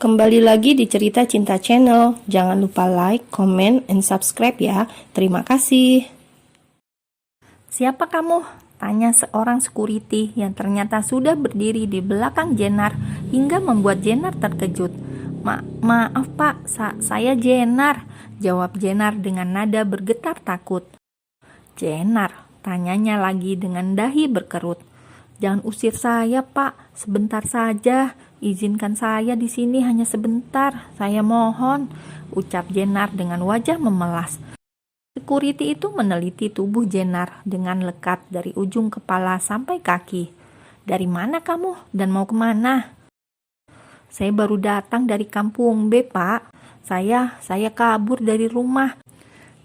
Kembali lagi di Cerita Cinta Channel. Jangan lupa like, comment, and subscribe ya. Terima kasih. "Siapa kamu?" tanya seorang security yang ternyata sudah berdiri di belakang Jenar hingga membuat Jenar terkejut. Maaf pak, saya Jenar," jawab Jenar dengan nada bergetar takut. "Jenar," tanyanya lagi dengan dahi berkerut. "Jangan usir saya pak, sebentar saja. Izinkan saya di sini hanya sebentar, saya mohon," ucap Jenar dengan wajah memelas. Security itu meneliti tubuh Jenar dengan lekat dari ujung kepala sampai kaki. "Dari mana kamu dan mau kemana?" "Saya baru datang dari kampung B, Pak. Saya kabur dari rumah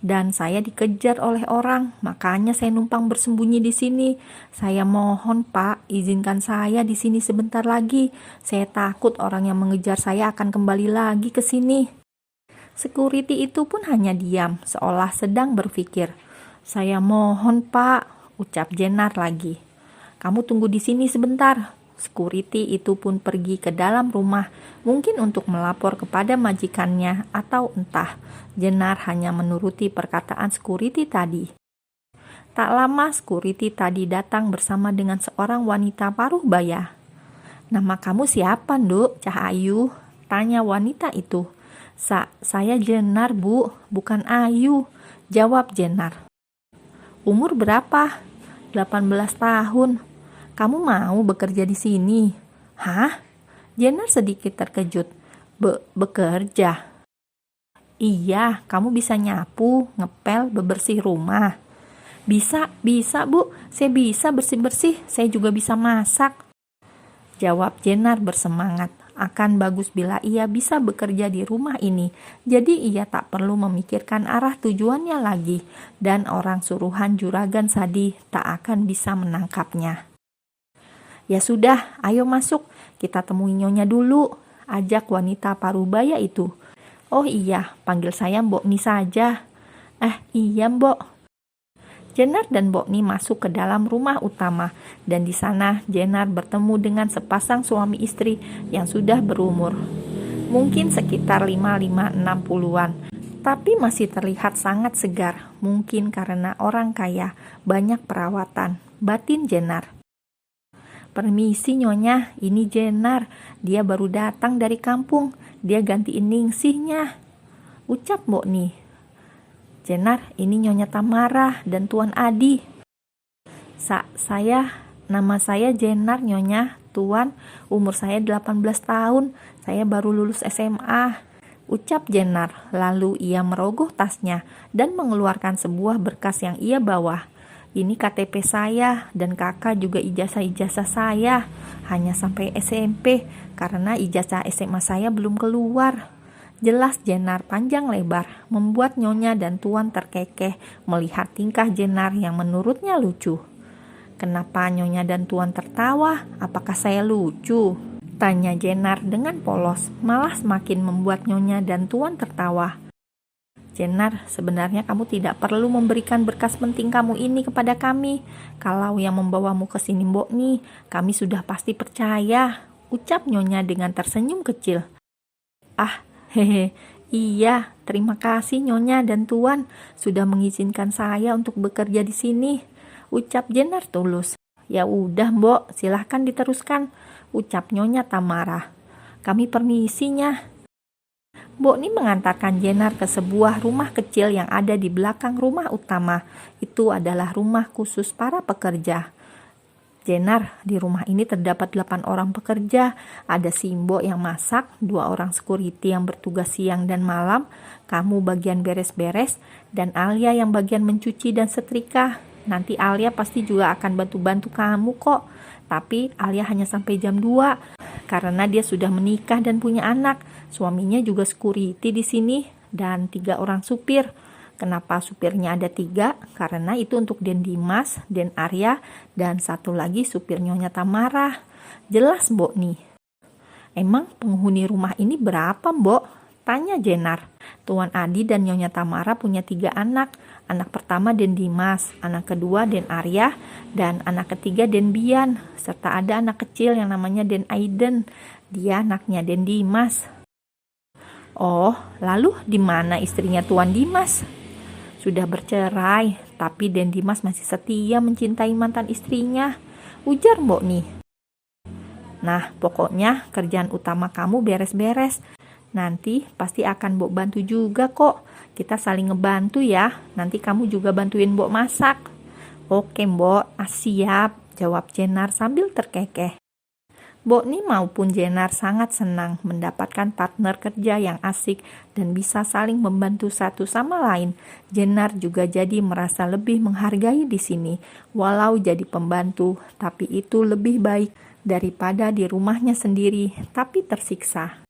dan saya dikejar oleh orang, makanya saya numpang bersembunyi di sini. Saya mohon, Pak, izinkan saya di sini sebentar lagi. Saya takut orang yang mengejar saya akan kembali lagi ke sini." Security itu pun hanya diam, seolah sedang berpikir. "Saya mohon, Pak," ucap Jenar lagi. "Kamu tunggu di sini sebentar." Security itu pun pergi ke dalam rumah, mungkin untuk melapor kepada majikannya atau entah. Jenar hanya menuruti perkataan security tadi. Tak lama security tadi datang bersama dengan seorang wanita paruh baya. "Nama kamu siapa, Nduk Cahayu?" tanya wanita itu. Saya Jenar, Bu, bukan Ayu," jawab Jenar. "Umur berapa?" 18 tahun. "Kamu mau bekerja di sini?" "Hah?" Jenar sedikit terkejut. Bekerja?" "Iya, kamu bisa nyapu, ngepel, bebersih rumah." Bisa Bu, saya bisa bersih-bersih, saya juga bisa masak," jawab Jenar bersemangat. Akan bagus bila ia bisa bekerja di rumah ini, jadi ia tak perlu memikirkan arah tujuannya lagi, dan orang suruhan juragan Sadi tak akan bisa menangkapnya. "Ya sudah, ayo masuk, kita temui Nyonya dulu," ajak wanita parubaya itu. "Oh iya, panggil saya Mbokni saja." Iya Mbok." Jenar dan Mbokni masuk ke dalam rumah utama, dan di sana Jenar bertemu dengan sepasang suami istri yang sudah berumur. Mungkin sekitar 55-60-an, tapi masih terlihat sangat segar, mungkin karena orang kaya, banyak perawatan, batin Jenar. "Permisi Nyonya, ini Jenar, dia baru datang dari kampung, dia gantiin ningsihnya," ucap Mbokni. "Jenar, ini Nyonya Tamara dan Tuan Adi." Nama saya Jenar Nyonya, Tuan, umur saya 18 tahun, saya baru lulus SMA," ucap Jenar. Lalu ia merogoh tasnya dan mengeluarkan sebuah berkas yang ia bawa. "Ini KTP saya dan kakak juga ijazah-ijazah saya, hanya sampai SMP karena ijazah SMA saya belum keluar." Jelas Jenar panjang lebar, membuat Nyonya dan Tuan terkekeh melihat tingkah Jenar yang menurutnya lucu. "Kenapa Nyonya dan Tuan tertawa? Apakah saya lucu?" tanya Jenar dengan polos, malah semakin membuat Nyonya dan Tuan tertawa. "Jenar, sebenarnya kamu tidak perlu memberikan berkas penting kamu ini kepada kami. Kalau yang membawamu ke sini Mbokni, kami sudah pasti percaya," ucap Nyonya dengan tersenyum kecil. Hehe, iya, terima kasih Nyonya dan Tuan sudah mengizinkan saya untuk bekerja di sini," ucap Jenar tulus. "Ya udah Mbok, silahkan diteruskan," ucap Nyonya Tamara. "Kami permisinya." Mbokni mengantarkan Jenar ke sebuah rumah kecil yang ada di belakang rumah utama. Itu adalah rumah khusus para pekerja. "Jenar, di rumah ini terdapat 8 orang pekerja. Ada si Mbok yang masak, 2 orang security yang bertugas siang dan malam, kamu bagian beres-beres, dan Alia yang bagian mencuci dan setrika. Nanti Alia pasti juga akan bantu-bantu kamu kok. Tapi Alia hanya sampai jam 2, karena dia sudah menikah dan punya anak. Suaminya juga security di sini, dan 3 orang supir." Kenapa supirnya ada 3? Karena itu untuk Den Dimas, Den Arya, dan satu lagi supir Nyonya Tamara. Jelas Mbokni. "Emang penghuni rumah ini berapa Mbok?" tanya Jenar. Tuan Adi dan Nyonya Tamara punya 3 anak. Anak pertama Den Dimas, anak kedua Den Arya, dan anak ketiga Den Bian. Serta ada anak kecil yang namanya Den Aiden. Dia anaknya Den Dimas. Oh, lalu di mana istrinya Tuan Dimas? Sudah bercerai, tapi Den Dimas masih setia mencintai mantan istrinya, ujar Mbok Ni. Nah, pokoknya kerjaan utama kamu beres-beres. Nanti pasti akan Mbok bantu juga kok. Kita saling ngebantu ya. Nanti kamu juga bantuin Mbok masak. Oke Mbok, siap, jawab Jenar sambil terkekeh. Mbok Ni maupun Jenar sangat senang mendapatkan partner kerja yang asik dan bisa saling membantu satu sama lain. Jenar juga jadi merasa lebih menghargai di sini. Walau jadi pembantu, tapi itu lebih baik daripada di rumahnya sendiri, tapi tersiksa.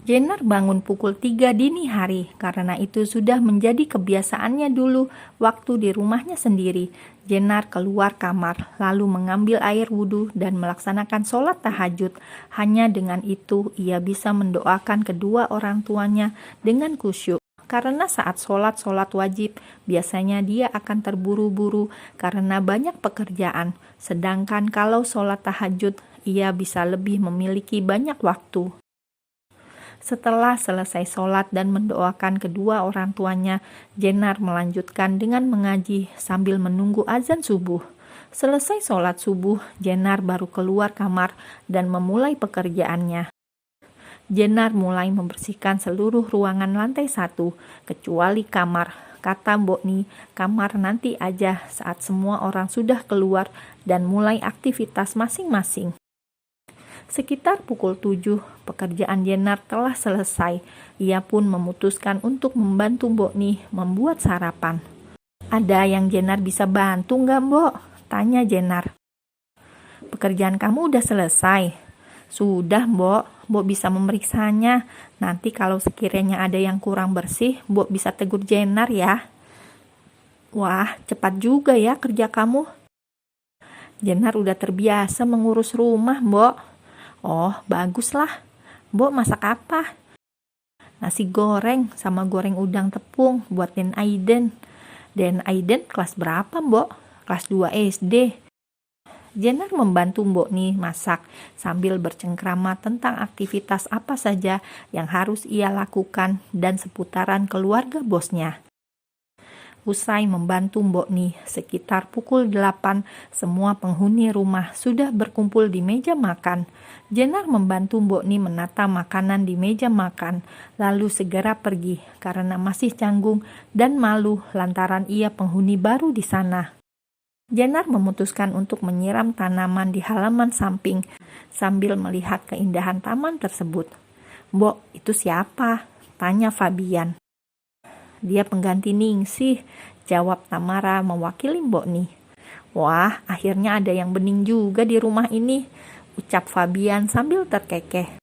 Jenar bangun pukul 3 dini hari, karena itu sudah menjadi kebiasaannya dulu waktu di rumahnya sendiri. Jenar keluar kamar, lalu mengambil air wudhu dan melaksanakan sholat tahajud. Hanya dengan itu, ia bisa mendoakan kedua orang tuanya dengan khusyuk. Karena saat sholat wajib, biasanya dia akan terburu-buru karena banyak pekerjaan. Sedangkan kalau sholat tahajud, ia bisa lebih memiliki banyak waktu. Setelah selesai sholat dan mendoakan kedua orang tuanya, Jenar melanjutkan dengan mengaji sambil menunggu azan subuh. Selesai sholat subuh, Jenar baru keluar kamar dan memulai pekerjaannya. Jenar mulai membersihkan seluruh ruangan lantai 1, kecuali kamar. Kata Mbok Ni, kamar nanti aja saat semua orang sudah keluar dan mulai aktivitas masing-masing. Sekitar pukul 7, pekerjaan Jenar telah selesai. Ia pun memutuskan untuk membantu Mbok Ni membuat sarapan. Ada yang Jenar bisa bantu nggak, Mbok? Tanya Jenar. Pekerjaan kamu udah selesai? Sudah, Mbok. Mbok bisa memeriksanya. Nanti kalau sekiranya ada yang kurang bersih, Mbok bisa tegur Jenar ya. Wah, cepat juga ya kerja kamu. Jenar udah terbiasa mengurus rumah, Mbok. Oh, baguslah. Mbok masak apa? Nasi goreng sama goreng udang tepung buat Den Aiden. Den Aiden kelas berapa, Mbok? Kelas 2 SD. Jenar membantu Mbok Ni masak sambil bercengkrama tentang aktivitas apa saja yang harus ia lakukan dan seputaran keluarga bosnya. Usai membantu Mbok Ni, sekitar pukul 8, semua penghuni rumah sudah berkumpul di meja makan. Jenar membantu Mbok Ni menata makanan di meja makan, lalu segera pergi karena masih canggung dan malu lantaran ia penghuni baru di sana. Jenar memutuskan untuk menyiram tanaman di halaman samping sambil melihat keindahan taman tersebut. "Mbok, itu siapa?" tanya Fabian. "Dia pengganti Ningsih," jawab Tamara mewakili Mbok Ni. "Wah, akhirnya ada yang bening juga di rumah ini," ucap Fabian sambil terkekeh.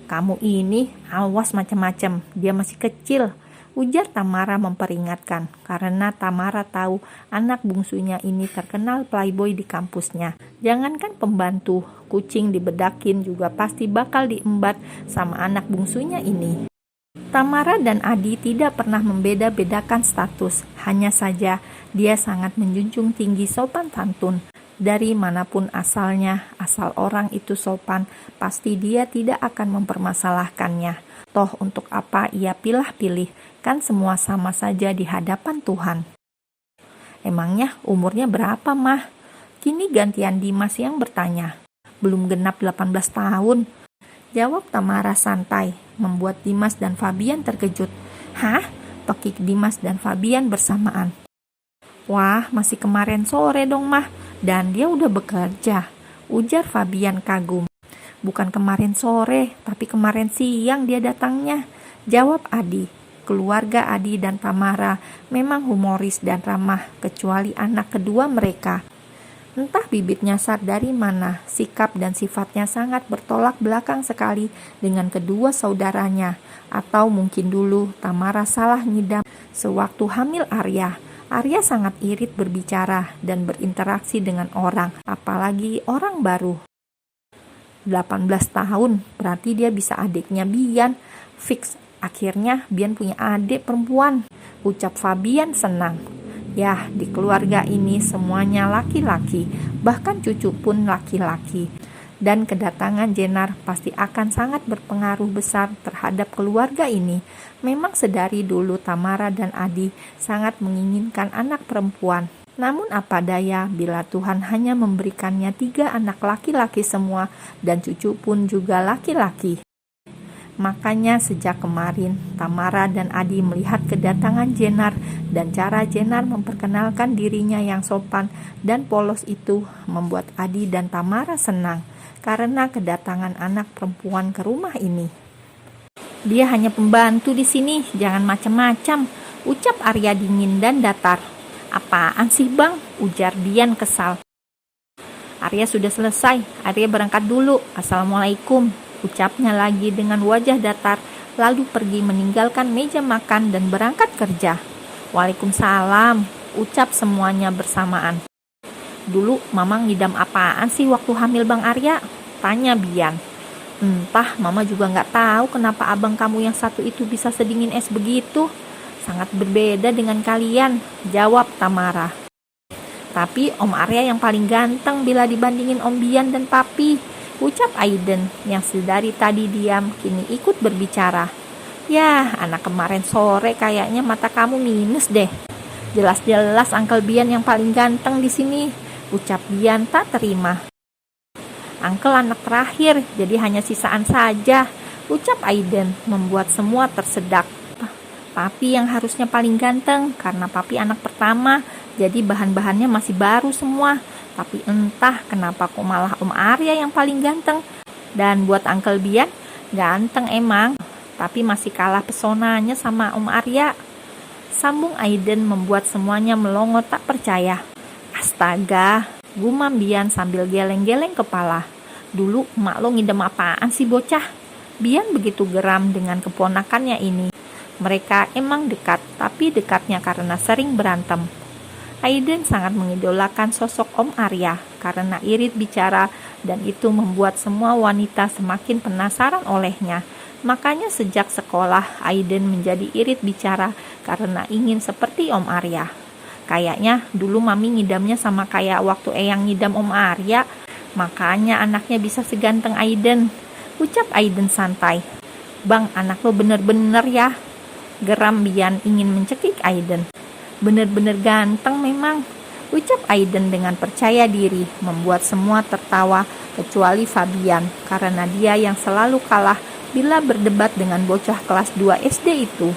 "Kamu ini awas macam-macam, dia masih kecil," ujar Tamara memperingatkan, karena Tamara tahu anak bungsunya ini terkenal playboy di kampusnya. Jangankan pembantu, kucing dibedakin juga pasti bakal diembat sama anak bungsunya ini. Tamara dan Adi tidak pernah membeda-bedakan status, hanya saja dia sangat menjunjung tinggi sopan santun. Dari manapun asalnya, asal orang itu sopan, pasti dia tidak akan mempermasalahkannya. Toh untuk apa ia pilih-pilih, kan semua sama saja di hadapan Tuhan. "Emangnya umurnya berapa, Mah?" Kini gantian Dimas yang bertanya. "Belum genap 18 tahun. Jawab Tamara santai, membuat Dimas dan Fabian terkejut. "Hah?" Pekik Dimas dan Fabian bersamaan. "Wah, masih kemarin sore dong, Mah. Dan dia udah bekerja," ujar Fabian kagum. "Bukan kemarin sore, tapi kemarin siang dia datangnya," jawab Adi. Keluarga Adi dan Tamara memang humoris dan ramah, kecuali anak kedua mereka. Entah bibit nyasar dari mana, sikap dan sifatnya sangat bertolak belakang sekali dengan kedua saudaranya. Atau mungkin dulu Tamara salah ngidam sewaktu hamil Arya. Arya sangat irit berbicara dan berinteraksi dengan orang, apalagi orang baru. 18 tahun, berarti dia bisa adiknya Bian. Fix, akhirnya Bian punya adik perempuan, ucap Fabian senang. "Yah, di keluarga ini semuanya laki-laki, bahkan cucu pun laki-laki." Dan kedatangan Jenar pasti akan sangat berpengaruh besar terhadap keluarga ini. Memang sedari dulu Tamara dan Adi sangat menginginkan anak perempuan. Namun apa daya bila Tuhan hanya memberikannya 3 anak laki-laki semua dan cucu pun juga laki-laki. Makanya sejak kemarin Tamara dan Adi melihat kedatangan Jenar dan cara Jenar memperkenalkan dirinya yang sopan dan polos itu membuat Adi dan Tamara senang karena kedatangan anak perempuan ke rumah ini. Dia hanya pembantu di sini, jangan macam-macam, ucap Arya dingin dan datar. Apaan sih bang? Ujar Dian kesal. Arya sudah selesai, Arya berangkat dulu, assalamualaikum. Ucapnya lagi dengan wajah datar, lalu pergi meninggalkan meja makan dan berangkat kerja. Waalaikumsalam, ucap semuanya bersamaan. Dulu Mama ngidam apaan sih waktu hamil Bang Arya? Tanya Bian. Entah, Mama juga nggak tahu kenapa abang kamu yang satu itu bisa sedingin es begitu. Sangat berbeda dengan kalian, jawab Tamara. Tapi Om Arya yang paling ganteng bila dibandingin Om Bian dan Papi, ucap Aiden yang sedari tadi diam kini ikut berbicara. Yah, anak kemarin sore kayaknya mata kamu minus deh. Jelas-jelas Uncle Bian yang paling ganteng di sini, ucap Bian tak terima. Uncle anak terakhir, jadi hanya sisaan saja, ucap Aiden membuat semua tersedak. Papi yang harusnya paling ganteng karena Papi anak pertama, jadi bahan-bahannya masih baru semua. Tapi entah kenapa kok malah Om Arya yang paling ganteng. Dan buat Uncle Bian, ganteng emang, tapi masih kalah pesonanya sama Om Arya. Sambung Aiden membuat semuanya melongo tak percaya. Astaga, gumam Bian sambil geleng-geleng kepala. Dulu emak lo ngidam apaan sih bocah? Bian begitu geram dengan keponakannya ini. Mereka emang dekat, tapi dekatnya karena sering berantem. Aiden sangat mengidolakan sosok Om Arya karena irit bicara dan itu membuat semua wanita semakin penasaran olehnya. Makanya sejak sekolah Aiden menjadi irit bicara karena ingin seperti Om Arya. Kayaknya dulu Mami ngidamnya sama kayak waktu Eyang ngidam Om Arya. Makanya anaknya bisa seganteng Aiden, ucap Aiden santai. Bang, anak lo bener-bener ya. Geram Bian ingin mencekik Aiden. Bener-bener ganteng memang, ucap Aiden dengan percaya diri, membuat semua tertawa kecuali Fabian karena dia yang selalu kalah bila berdebat dengan bocah kelas 2 SD itu.